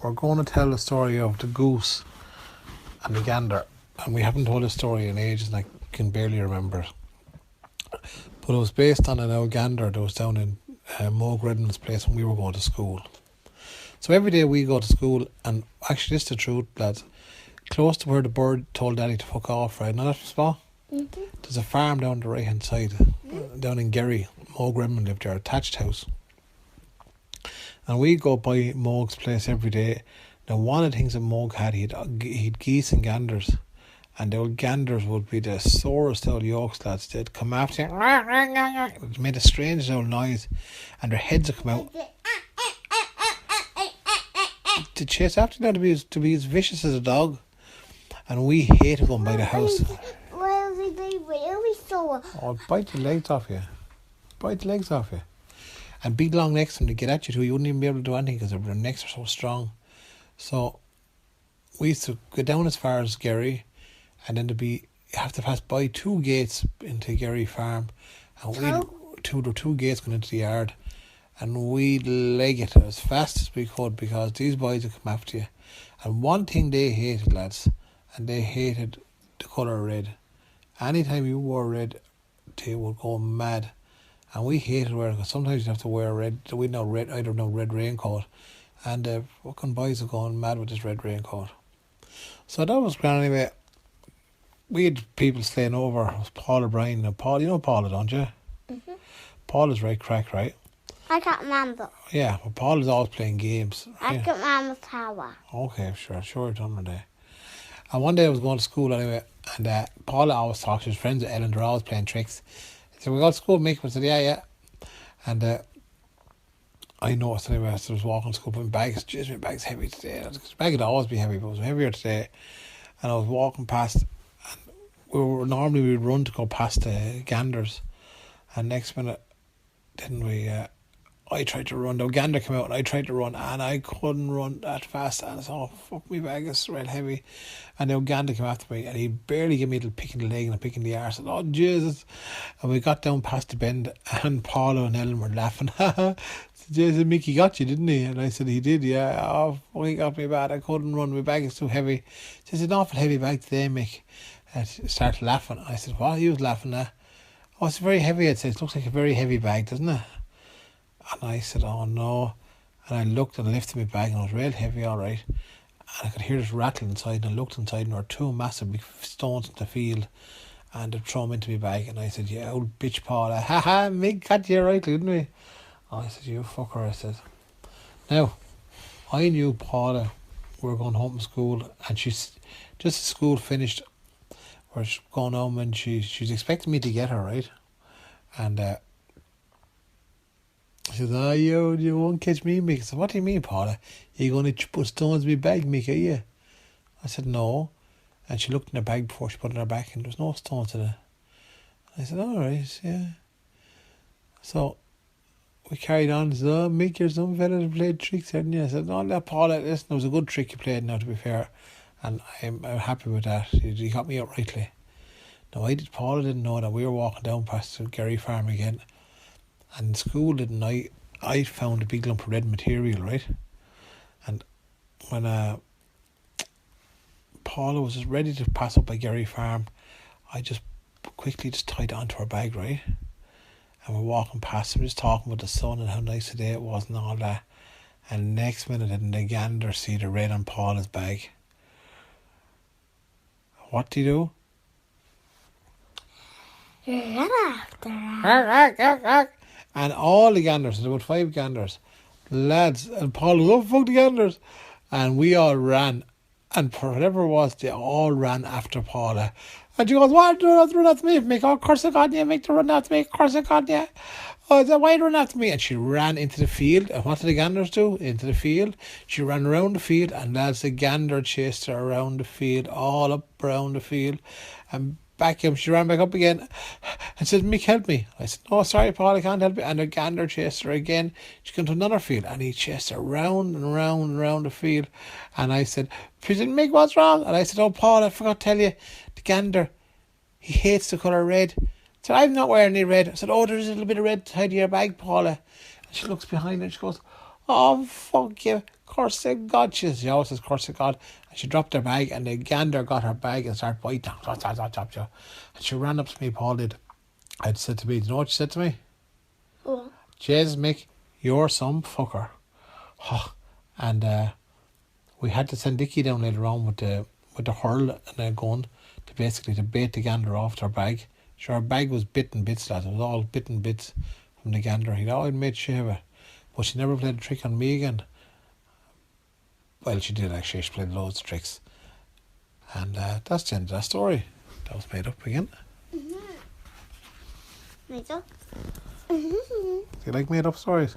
we're going to tell the story of the goose and the gander. And we haven't told this story in ages and I can barely remember it. But it was based on an old gander that was down in Moog Redmond's place when we were going to school. So every day we go to school, and actually this is the truth, lads, close to where the bird told Daddy to fuck off, right? Know that spot? Mm-hmm. There's a farm down the right hand side, down in Gerry. Moog Redmond lived there, attached house. And we go by Moog's place every day. Now one of the things that Moog had, he'd geese and ganders. And the old ganders would be the sorest old yolks, lads. They'd come after you. It made a strange old noise. And their heads would come out. To chase after them, to be as vicious as a dog. And we hated going by the house. Oh, bite the legs off you. Bite the legs off you. And big long necks them to get at you too. You wouldn't even be able to do anything because their necks are so strong. So we used to go down as far as Gerry. And then you have to pass by 2 gates into Gerry Farm. And two gates going into the yard. And we'd leg it as fast as we could because these boys would come after you. And one thing they hated, lads, and they hated the colour red. Anytime you wore red, they would go mad. And we hated wearing it because sometimes you have to wear red. We know red, I don't know, red raincoat. And the fucking boys are going mad with this red raincoat. So that was grand anyway. We had people staying over. It was Paula, Brian, and Paul. You know Paula, don't you? Mm-hmm. Paula's right crack, right? I can't remember. Yeah, well, Paula's always playing games. I can't remember Paula. Okay, sure, done one day. And one day I was going to school anyway, and Paula always talks. She was friends with Ellen. They're always playing tricks. So we got to school, Mick. I said, yeah. And I noticed anyway, as I was walking to school, my bag's heavy today. The bag would always be heavy, but it was heavier today. And I was walking past. Normally we'd run to go past the ganders, and next minute, didn't we? I tried to run. The gander came out, and I tried to run, and I couldn't run that fast. And I thought, oh, fuck, my bag is real heavy. And the gander came after me, and he barely gave me a little pick in the leg and a pick in the arse. And oh Jesus! And we got down past the bend, and Paula and Ellen were laughing. Jesus, Mickey got you, didn't he? And I said, he did, yeah. Oh, he got me bad. I couldn't run. My bag is too heavy. It's an awful heavy bag today, Mick. And she started laughing. I said, what are you laughing at? Oh, it's very heavy. I'd say, it looks like a very heavy bag, doesn't it? And I said, oh no. And I looked and lifted my bag, and it was real heavy, all right. And I could hear this rattle inside, and I looked inside, and there were 2 massive big stones in the field, and they'd throw them into my bag. And I said, yeah, old bitch Paula. Ha, Mick got you right, didn't we? I said, you fucker, I said. Now, I knew Paula, we were going home from school, and she's just as school finished, we're going home, and she's expecting me to get her, right? And she says, oh, you won't catch me, Mick. I said, what do you mean, Paula? Are you going to put stones in my bag, Mick, are you? I said, no. And she looked in her bag before she put it in her back, and there was no stones in it. I said, all right, yeah. So we carried on. She said, oh, Mick, you're some fella that played tricks, hadn't you? I said, no, Paula, listen, it was a good trick you played now, to be fair. And I'm happy with that. He got me out rightly. Now, Paula didn't know that we were walking down past the Gerry Farm again. And in school, I found a big lump of red material, right? And when Paula was just ready to pass up by Gerry Farm, I just quickly tied it onto her bag, right? And we're walking past, we're just talking with the sun and how nice a day it was and all that. And next minute, the gander see the red on Paula's bag. What do you do? Run after her. And all the ganders, there were 5 ganders, lads, and Paul was, oh, fuck the ganders. And we all ran, and for whatever it was, they all ran after Paula. And she goes, what, do not run after me, Mick? Oh, of course I got you, Mick, to run after me, of course I got you. Oh, why you run after me? And she ran into the field, and what did the ganders do? Into the field. She ran around the field, and lads, the gander chased her around the field, all up around the field, and back him. She ran back up again and said, Mick, help me. I said, no, sorry, Paul, I can't help you. And the gander chased her again. She came to another field, and he chased her round and round and round the field. And I said, Mick, what's wrong? And I said, oh, Paul, I forgot to tell you, the gander, he hates the colour red. I said, I'm not wearing any red. I said, oh, there's a little bit of red tied to your bag, Paula. And she looks behind her and she goes, oh, fuck you. curse of God, she always says, curse of God. And she dropped her bag, and the gander got her bag and started biting. And she ran up to me, Paul did. I'd said to me, do you know what she said to me? What? Jesus, Mick, you're some fucker. And we had to send Dickie down later on with the hurl and a gun to basically to bait the gander off her bag. Sure, her bag was bitten bits, lads. It was all bitten bits from the gander. He'd always made shit of it. But she never played a trick on me again. Well, she did actually. She played loads of tricks. And that's the end of that story. That was made up again. Made up. Do you like made up stories?